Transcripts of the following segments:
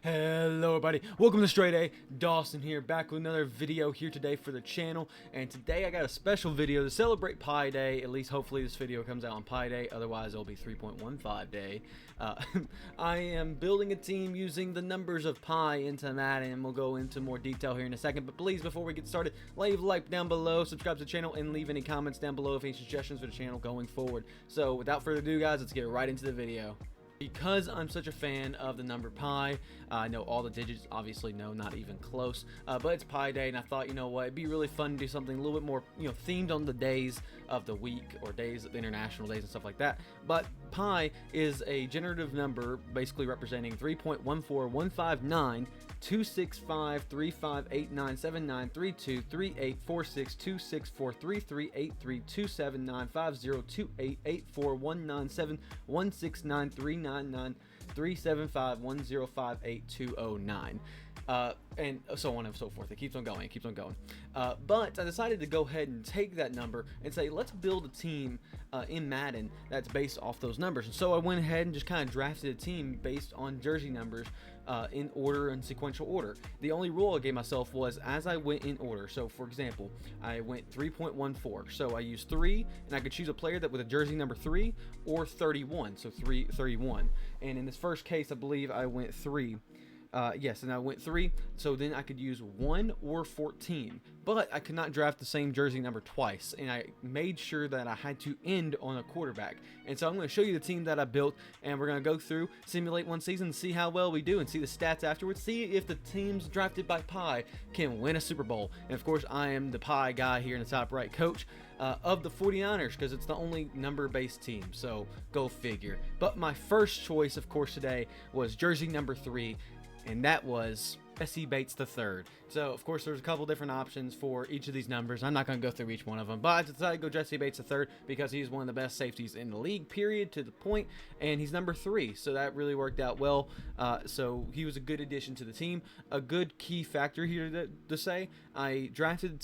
Hello everybody, welcome to StraightA. Dawson here, back with another video here today for the channel. And today I got a special video to celebrate Pi Day. At least hopefully this video comes out on Pi Day, otherwise it'll be 3.15 day. I am building a team using the numbers of pi into Madden, and we'll go into more detail here in a second. But please, before we get started, leave a like down below, subscribe to the channel, and leave any comments down below if any suggestions for the channel going forward. So without further ado guys, let's get right into the video. Because I'm such a fan of the number pi, I know all the digits, obviously no, not even close, but it's Pi Day, and I thought, you know what, it'd be really fun to do something a little bit more, themed on the days of the week or days of the international days and stuff like that. But pi is a generative number basically representing 3.14159 265 3589 7932 3846 264 3383 27950 28 84 197 169 399 375 1058 209. And so on and so forth. It keeps on going. It keeps on going. But I decided to go ahead and take that number and say, let's build a team in Madden that's based off those numbers. And so I went ahead and just kind of drafted a team based on jersey numbers in order and sequential order. The only rule I gave myself was as I went in order. So for example, I went 3.14. So I used 3, and I could choose a player that with a jersey number 3 or 31. So 31. And in this first case, I believe I went 3. Yes, and I went 3, so then I could use 1 or 14, but I could not draft the same jersey number twice, and I made sure that I had to end on a quarterback. And so I'm going to show you the team that I built, and we're going to go through, simulate one season, see how well we do, and see the stats afterwards, see if the teams drafted by Pi can win a Super Bowl. And of course, I am the Pi guy here in the top right, coach of the 49ers, because it's the only number-based team, so go figure. But my first choice, of course, today was jersey number 3, and that was Jesse Bates III. So, of course, there's a couple different options for each of these numbers. I'm not going to go through each one of them, but I decided to go Jesse Bates III because he's one of the best safeties in the league, period, to the point, and he's number 3, so that really worked out well. So he was a good addition to the team. A good key factor here to say, I drafted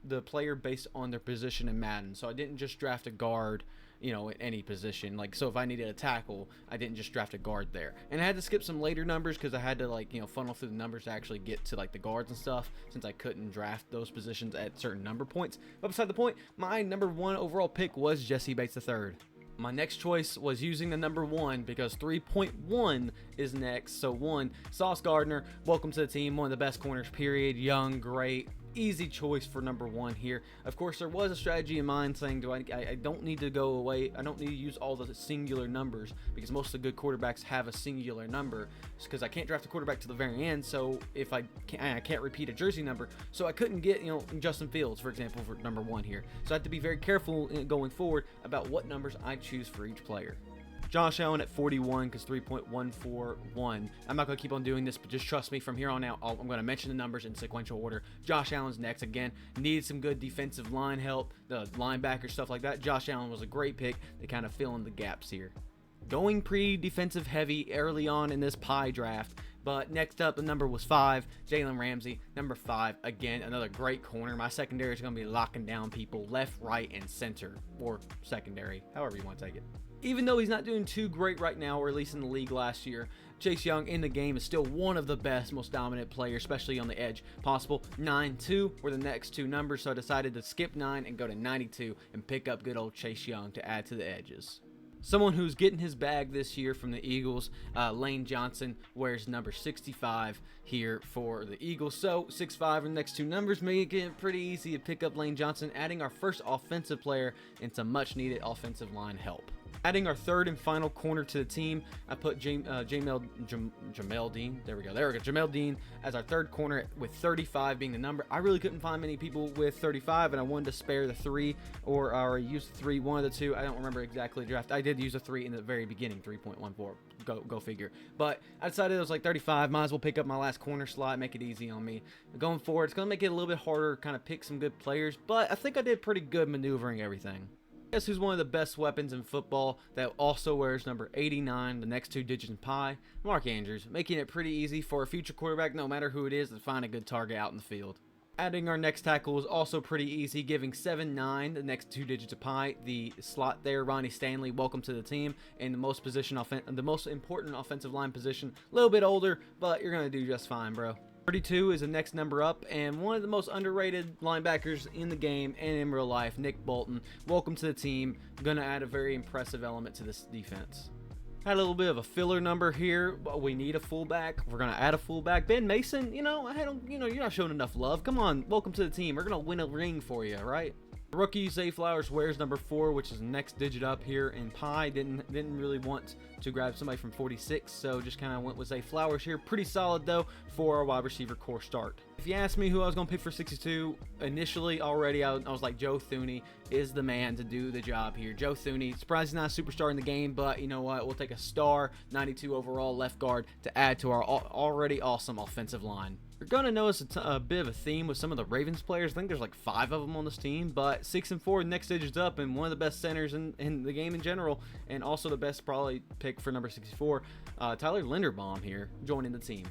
the player based on their position in Madden, so I didn't just draft a guard, at any position. Like, so if I needed a tackle, I didn't just draft a guard there. And I had to skip some later numbers because I had to, funnel through the numbers to actually get to, the guards and stuff, since I couldn't draft those positions at certain number points. But beside the point, my number 1 overall pick was Jesse Bates III. My next choice was using the number 1 because 3.1 is next. So 1, Sauce Gardner, welcome to the team, one of the best corners, period, young, great. Easy choice for number 1 here. Of course, there was a strategy in mind saying, I don't need to go away. I don't need to use all the singular numbers because most of the good quarterbacks have a singular number. Because I can't draft a quarterback to the very end, so if I can't repeat a jersey number, so I couldn't get Justin Fields, for example, for number 1 here. So I have to be very careful going forward about what numbers I choose for each player. Josh Allen at 41 because 3.141. I'm not going to keep on doing this, but just trust me, from here on out, I'm going to mention the numbers in sequential order. Josh Allen's next. Again, needed some good defensive line help, the linebacker, stuff like that. Josh Allen was a great pick to kind of fill in the gaps here. Going pretty defensive heavy early on in this Pi draft, but next up, the number was 5, Jalen Ramsey, number 5. Again, another great corner. My secondary is going to be locking down people left, right, and center, or secondary, however you want to take it. Even though he's not doing too great right now, or at least in the league last year, Chase Young in the game is still one of the best, most dominant players, especially on the edge possible. 9-2 were the next 2 numbers, so I decided to skip 9 and go to 92 and pick up good old Chase Young to add to the edges. Someone who's getting his bag this year from the Eagles, Lane Johnson, wears number 65 here for the Eagles. So 6'5" in the next 2 numbers make it pretty easy to pick up Lane Johnson, adding our first offensive player and some much needed offensive line help. Adding our 3rd and final corner to the team, I put Jamel Dean. There we go. Jamel Dean as our 3rd corner with 35 being the number. I really couldn't find many people with 35, and I wanted to spare the 3 or use the 3, one of the 2. I don't remember exactly the draft. I did use a 3 in the very beginning, 3.14. Go figure. But I decided it was like 35. Might as well pick up my last corner slot, make it easy on me. Going forward, it's going to make it a little bit harder to kind of pick some good players, but I think I did pretty good maneuvering everything. Guess who's one of the best weapons in football that also wears number 89, the next 2 digits in pi? Mark Andrews, making it pretty easy for a future quarterback, no matter who it is, to find a good target out in the field. Adding our next tackle is also pretty easy, giving 7-9 the next 2 digits of pi. The slot there, Ronnie Stanley, welcome to the team. And the most important offensive line position, a little bit older, but you're gonna do just fine, bro. 32 is the next number up, and one of the most underrated linebackers in the game and in real life, Nick Bolton. Welcome to the team. Gonna add a very impressive element to this defense. Had a little bit of a filler number here, but we need a fullback. We're gonna add a fullback. Ben Mason, you're not showing enough love. Come on, welcome to the team. We're gonna win a ring for you, right? Rookie Zay Flowers wears number 4, which is the next digit up here in pi. Didn't really want to grab somebody from 46, so just kind of went with Zay Flowers here. Pretty solid though for our wide receiver core start. If you ask me who I was going to pick for 62, initially already I was like Joe Thuney is the man to do the job here. Joe Thuney, surprised he's not a superstar in the game, but you know what? We'll take a star 92 overall left guard to add to our already awesome offensive line. You're going to notice a bit of a theme with some of the Ravens players. I think there's like 5 of them on this team, but 6 and 4, next digits up, and one of the best centers in the game in general, and also the best probably pick for number 64, Tyler Linderbaum here joining the team.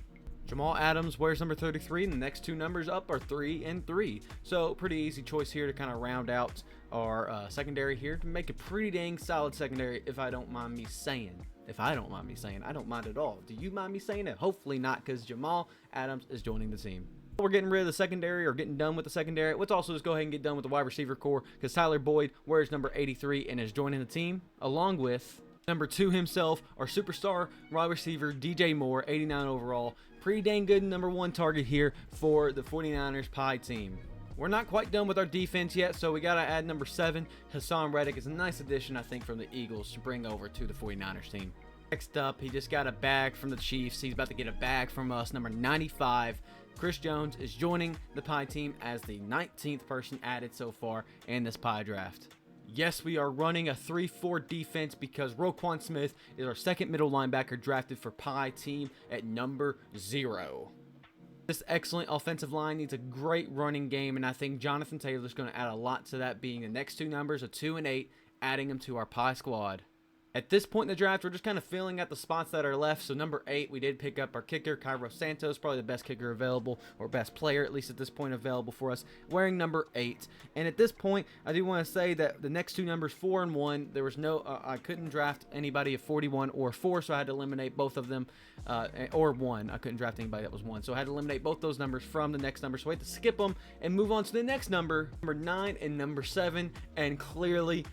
Jamal Adams wears number 33, and the next 2 numbers up are 3 and 3. So pretty easy choice here to kind of round out our secondary here to make a pretty dang solid secondary, if I don't mind me saying. I don't mind at all. Do you mind me saying it? Hopefully not, because Jamal Adams is joining the team. We're getting rid of the secondary, or getting done with the secondary. Let's also just go ahead and get done with the wide receiver core, because Tyler Boyd wears number 83 and is joining the team, along with number 2 himself, our superstar wide receiver, DJ Moore, 89 overall. Pretty dang good number 1 target here for the 49ers Pie team. We're not quite done with our defense yet, so we got to add number 7. Hassan Reddick is a nice addition, I think, from the Eagles to bring over to the 49ers team. Next up, he just got a bag from the Chiefs. He's about to get a bag from us, number 95. Chris Jones is joining the Pie team as the 19th person added so far in this Pie draft. Yes, we are running a 3-4 defense because Roquan Smith is our second middle linebacker drafted for Pie team at number 0. This excellent offensive line needs a great running game, and I think Jonathan Taylor is going to add a lot to that, being the next 2 numbers of 2 and 8, adding them to our Pie squad. At this point in the draft, we're just kind of filling out the spots that are left. So number 8, we did pick up our kicker, Cairo Santos, probably the best kicker available, or best player, at least at this point, available for us, wearing number 8. And at this point, I do want to say that the next 2 numbers, 4 and 1, there was no, I couldn't draft anybody of 41 or 4, so I had to eliminate both of them, or 1. I couldn't draft anybody that was 1, so I had to eliminate both those numbers from the next number. So I had to skip them and move on to the next number 9 and number 7, and clearly,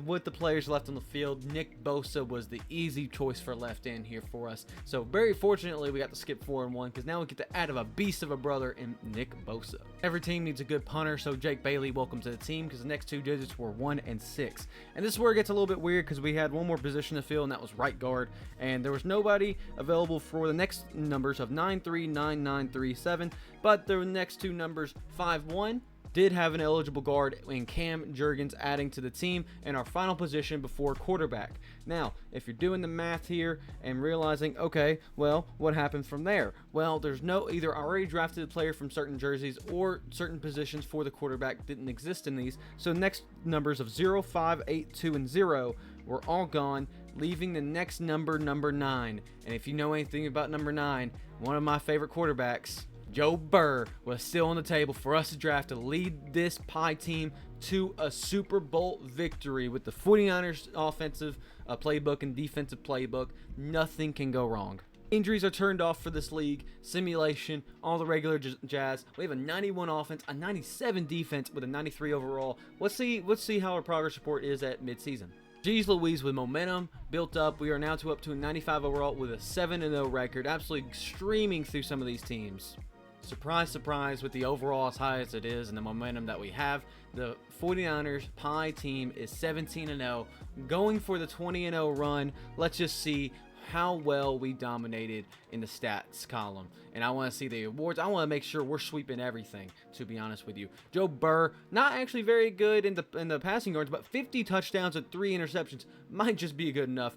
with the players left on the field, Nick Bosa was the easy choice for left end here for us. So very fortunately, we got to skip 4 and 1 because now we get to add a beast of a brother in Nick Bosa. Every team needs a good punter, so Jake Bailey, welcome to the team, because the next 2 digits were 1 and 6. And this is where it gets a little bit weird because we had one more position to fill, and that was right guard, and there was nobody available for the next numbers of 9-3, 9-9, 3-7, but the next 2 numbers 5-1 did have an eligible guard in Cam Jurgens adding to the team in our final position before quarterback. Now, if you're doing the math here and realizing, okay, well, what happened from there? Well, there's no either already drafted player from certain jerseys or certain positions for the quarterback didn't exist in these. So next numbers of 0, 5, 8, 2, and 0 were all gone, leaving the next number 9. And if you know anything about number 9, one of my favorite quarterbacks, Joe Burr, was still on the table for us to draft to lead this Pie team to a Super Bowl victory with the 49ers offensive playbook and defensive playbook. Nothing can go wrong. Injuries are turned off for this league, simulation, all the regular jazz. We have a 91 offense, a 97 defense with a 93 overall. Let's see how our progress report is at midseason. Jeez Louise, with momentum built up, we are now up to a 95 overall with a 7-0 record, absolutely streaming through some of these teams. Surprise, surprise, with the overall as high as it is and the momentum that we have, the 49ers Pie team is 17-0, going for the 20-0 run. Let's just see how well we dominated in the stats column. And I want to see the awards. I want to make sure we're sweeping everything, to be honest with you. Joe Burr, not actually very good in the passing yards, but 50 touchdowns and 3 interceptions might just be good enough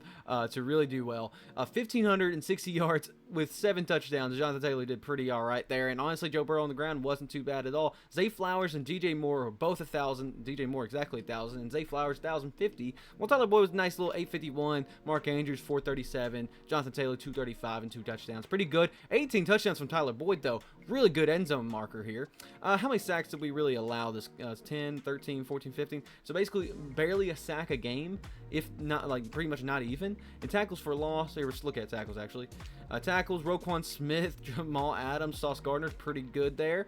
to really do well. 1,560 yards with 7 touchdowns. Jonathan Taylor did pretty all right there. And honestly, Joe Burrow on the ground wasn't too bad at all. Zay Flowers and DJ Moore were both 1,000. DJ Moore exactly 1,000. And Zay Flowers 1,050. Well, Tyler Boyd was a nice little 851. Mark Andrews 437. Jonathan Taylor 235 and 2 touchdowns. Pretty good. 18 touchdowns from Tyler Boyd, though. Really good end zone marker here. How many sacks did we really allow this? 10, 13, 14, 15. So basically, barely a sack a game, if not, like, pretty much not even. And tackles for loss, here, let's look at tackles, actually. Tackles, Roquan Smith, Jamal Adams, Sauce Gardner's pretty good there.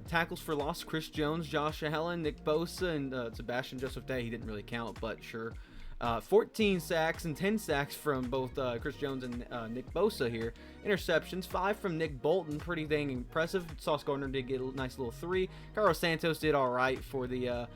Tackles for loss, Chris Jones, Josh Allen, Nick Bosa, and Sebastian Joseph Day. He didn't really count, but sure. 14 sacks and 10 sacks from both Chris Jones and Nick Bosa here. Interceptions, 5 from Nick Bolton, pretty dang impressive. Sauce Gardner did get a nice little 3. Carlos Santos did all right for the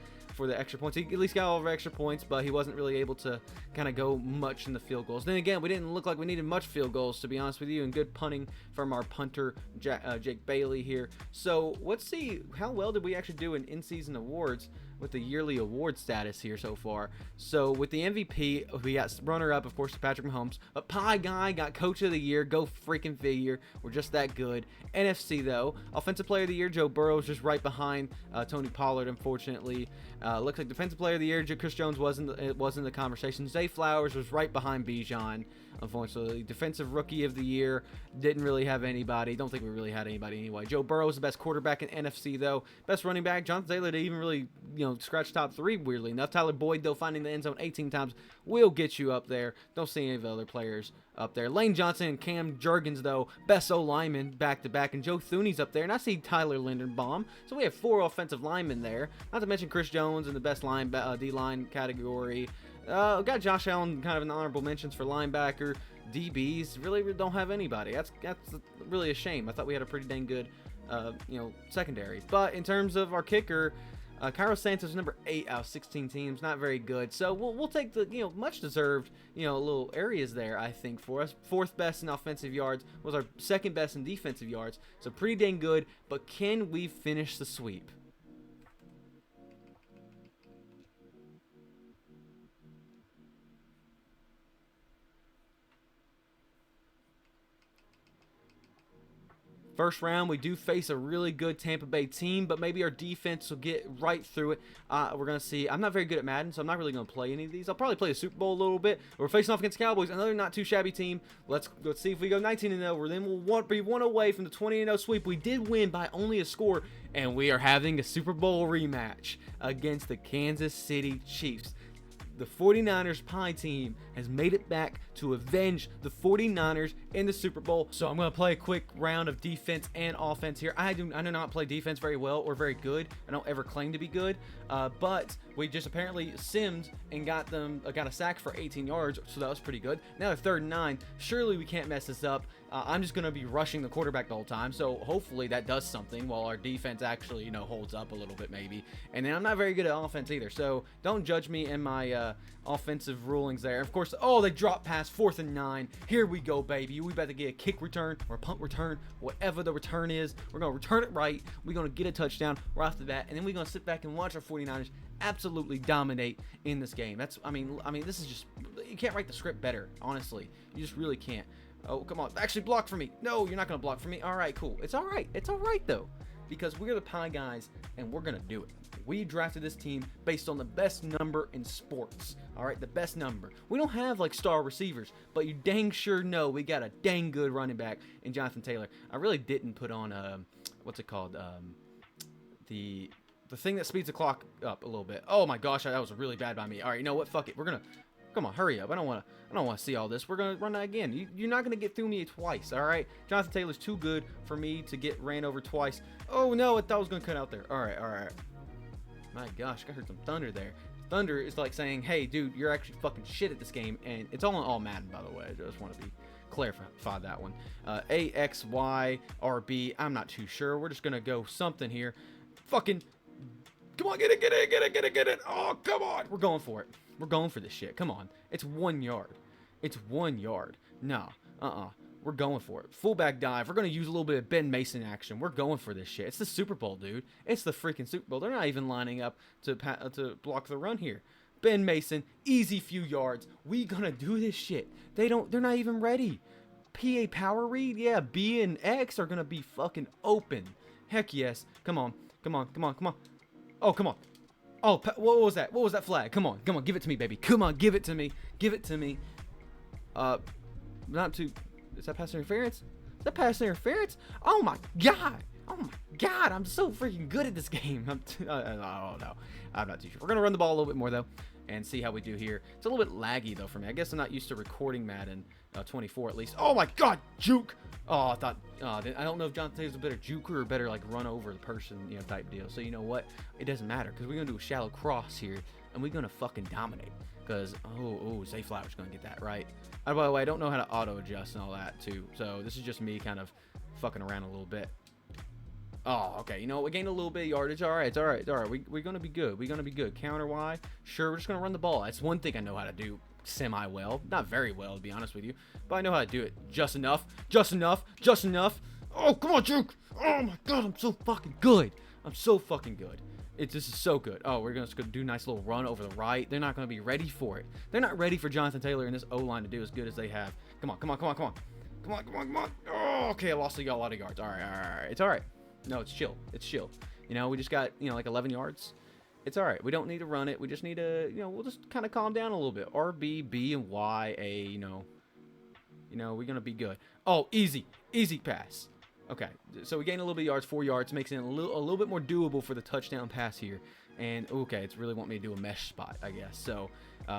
extra points. He at least got all of our extra points, but he wasn't really able to kind of go much in the field goals. Then again, we didn't look like we needed much field goals, to be honest with you, and good punting from our punter, Jake Bailey here. So let's see, how well did we actually do in in-season awards with the yearly award status here so far. So with the MVP, we got runner-up, of course, Patrick Mahomes. But Pie Guy got Coach of the Year. Go freaking figure. We're just that good. NFC, though, Offensive Player of the Year, Joe Burrow is just right behind Tony Pollard, unfortunately. Looks like Defensive Player of the Year, Chris Jones wasn't in the conversation. Zay Flowers was right behind Bijan, unfortunately. Defensive Rookie of the Year, didn't really have anybody. Don't think we really had anybody anyway. Joe Burrow is the best quarterback in NFC, though. Best running back, Jonathan Taylor didn't even really, scratch top 3, weirdly enough. Tyler Boyd, though, finding the end zone 18 times will get you up there. Don't see any of the other players up there. Lane Johnson and Cam Jurgens, though, best O-lineman back-to-back. And Joe Thuney's up there. And I see Tyler Linderbaum. So we have 4 offensive linemen there. Not to mention Chris Jones in the best D-line category. We got Josh Allen kind of in the honorable mentions for linebacker. DBs really don't have anybody. That's really a shame. I thought we had a pretty dang good, secondary. But in terms of our kicker, Carlos Santos number 8 out of 16 teams, not very good. So we'll take the much deserved little areas there. I think for us, 4th best in offensive yards, was our 2nd best in defensive yards. So pretty dang good. But can we finish the sweep? First round, we do face a really good Tampa Bay team, but maybe our defense will get right through it. We're going to see. I'm not very good at Madden, so I'm not really going to play any of these. I'll probably play the Super Bowl a little bit. We're facing off against Cowboys, another not too shabby team. Let's see if we go 19-0. Then we'll be one away from the 20-0 sweep. We did win by only a score, and we are having a Super Bowl rematch against the Kansas City Chiefs. The 49ers Pie team has made it back to avenge the 49ers in the Super Bowl. So I'm going to play a quick round of defense and offense here. I do not play defense very well or very good. I don't ever claim to be good. But we just apparently simmed and got a sack for 18 yards. So that was pretty good. Now they're 3rd and 9. Surely we can't mess this up. I'm just going to be rushing the quarterback the whole time. So hopefully that does something while our defense actually, holds up a little bit maybe. And then I'm not very good at offense either. So don't judge me in my offensive rulings there. Of course, they drop pass, 4th and 9. Here we go, baby. We about to get a kick return or a punt return, whatever the return is. We're going to return it right. We're going to get a touchdown right off the bat. And then we're going to sit back and watch our 49ers absolutely dominate in this game. I mean, this is just, you can't write the script better, honestly. You just really can't. Oh, come on. Actually, block for me. No, you're not going to block for me. All right, cool. It's all right. It's all right, though, because we're the Pie Guys, and we're going to do it. We drafted this team based on the best number in sports. All right, the best number. We don't have, star receivers, but you dang sure know we got a dang good running back in Jonathan Taylor. I really didn't put on, what's it called? The thing that speeds the clock up a little bit. Oh, my gosh, that was really bad by me. All right, you know what? Fuck it. We're going to... Come on, hurry up. I don't want to see all this. We're going to run that again. You're not going to get through me twice, all right? Jonathan Taylor's too good for me to get ran over twice. Oh, no, I thought I was going to cut out there. All right. My gosh, I heard some thunder there. Thunder is like saying, hey, dude, you're actually fucking shit at this game. And it's all Madden, by the way. I just want to clarify that one. A, X, Y, R, B. I'm not too sure. We're just going to go something here. Fucking, come on, get it. Oh, come on. We're going for it. We're going for this shit. Come on. It's 1 yard. It's 1 yard. No. We're going for it. Fullback dive. We're going to use a little bit of Ben Mason action. We're going for this shit. It's the Super Bowl, dude. It's the freaking Super Bowl. They're not even lining up to block the run here. Ben Mason, easy few yards. We going to do this shit. They're not even ready. PA power read? Yeah, B and X are gonna be fucking open. Heck yes. Come on. Come on. Come on. Come on. Oh, come on. Oh, what was that? What was that flag? Come on. Come on. Give it to me, baby. Come on. Give it to me. Give it to me. Not too... Is that pass interference? Is that pass interference? Oh, my God. Oh, my God. I'm so freaking good at this game. I don't know. I'm not too sure. We're going to run the ball a little bit more, though, and see how we do here. It's a little bit laggy, though, for me. I guess I'm not used to recording Madden 24, at least. Oh, my God. Juke. Oh, I thought... I don't know if Jonathan Taylor's a better juker or better, like, run over the person, you know, type deal. So, you know what? It doesn't matter, because we're going to do a shallow cross here, and we're going to fucking dominate. Because, Zay Flowers going to get that, right? By the way, I don't know how to auto-adjust and all that, too. So, this is just me kind of fucking around a little bit. Oh, okay. You know, we gained a little bit of yardage. All right, it's all right. It's all right. We're going to be good. We're going to be good. Counter Y. Sure, we're just going to run the ball. That's one thing I know how to do semi-well. Not very well, to be honest with you. But I know how to do it just enough. Just enough. Just enough. Oh, come on, Juke. Oh, my God. I'm so fucking good. I'm so fucking good. This is so good. Oh, we're going to do a nice little run over the right. They're not going to be ready for it. They're not ready for Jonathan Taylor and this O-line to do as good as they have. Come on, come on, come on, come on. Come on, come on, come on. Oh, okay, I lost a lot of yards. All right, all right, all right. It's all right. No, it's chill. It's chill. You know, we just got, you know, like 11 yards. It's all right. We don't need to run it. We just need to, you know, we'll just kind of calm down a little bit. RB, B, and Y, A, you know, we're going to be good. Oh, easy. Easy pass. Okay, so we gained a little bit of yards, 4 yards, makes it a little bit more doable for the touchdown pass here. And, okay, it's really want me to do a mesh spot, I guess. So,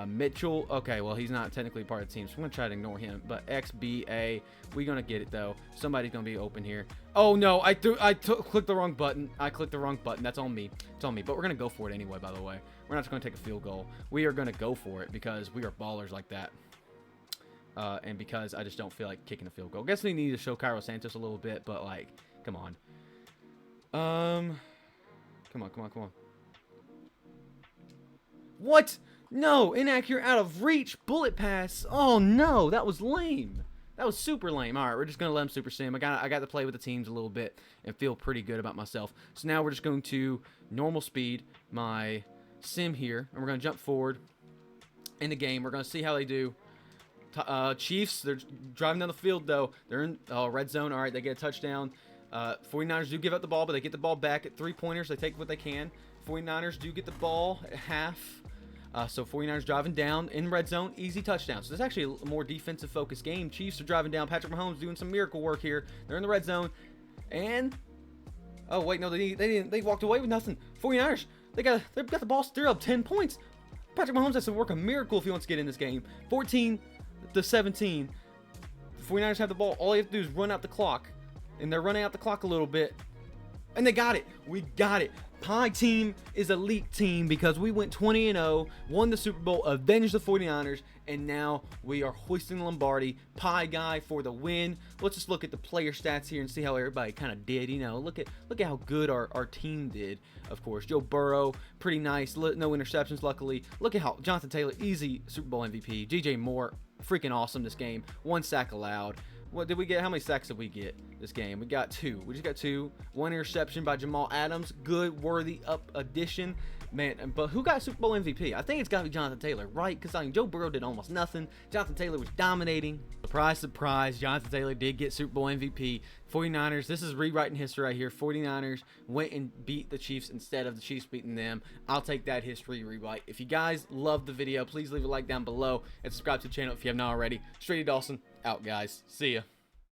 Mitchell, okay, well, he's not technically part of the team, so I'm going to try to ignore him. But X, B, A, we're going to get it, though. Somebody's going to be open here. Oh, no, I clicked the wrong button. I clicked the wrong button. That's on me. It's on me. But we're going to go for it anyway, by the way. We're not just going to take a field goal. We are going to go for it because we are ballers like that. And because I just don't feel like kicking a field goal. I guess we need to show Cairo Santos a little bit, but, like, come on. Come on, come on, come on. What? No, inaccurate, out of reach, bullet pass. Oh, no, that was lame. That was super lame. All right, we're just going to let him super sim. I got to play with the teams a little bit and feel pretty good about myself. So now we're just going to normal speed my sim here, and we're going to jump forward in the game. We're going to see how they do. Chiefs, they're driving down the field, though. They're in red zone. All right, they get a touchdown. 49ers do give up the ball, but they get the ball back at 3-pointers. They take what they can. 49ers do get the ball at half. So 49ers driving down in red zone. Easy touchdown. So this is actually a more defensive-focused game. Chiefs are driving down. Patrick Mahomes doing some miracle work here. They're in the red zone. And... oh, wait, no, they didn't. They walked away with nothing. 49ers, they've got the ball. They're up 10 points. Patrick Mahomes has to work a miracle if he wants to get in this game. 14-17. The 49ers have the ball. All you have to do is run out the clock. And they're running out the clock a little bit. And they got it. We got it. Pie team is elite team because we went 20-0, won the Super Bowl, avenged the 49ers, and now we are hoisting the Lombardi. Pie guy for the win. Let's just look at the player stats here and see how everybody kind of did. You know, look at how good our team did. Of course, Joe Burrow, pretty nice. No interceptions, luckily. Look at how Jonathan Taylor, easy Super Bowl MVP. DJ Moore, freaking awesome this game. 1 sack allowed. What did we get? How many sacks did we get this game? We got 2. We just got 2. 1 interception by Jamal Adams. Good, worthy up addition. Man, but who got Super Bowl MVP? I think it's got to be Jonathan Taylor, right? Because, I mean, Joe Burrow did almost nothing. Jonathan Taylor was dominating. Surprise, surprise, Jonathan Taylor did get Super Bowl MVP. 49ers, this is rewriting history right here. 49ers went and beat the Chiefs instead of the Chiefs beating them. I'll take that history rewrite. If you guys loved the video, please leave a like down below and subscribe to the channel if you have not already. StraightA Dawson, out, guys. See ya.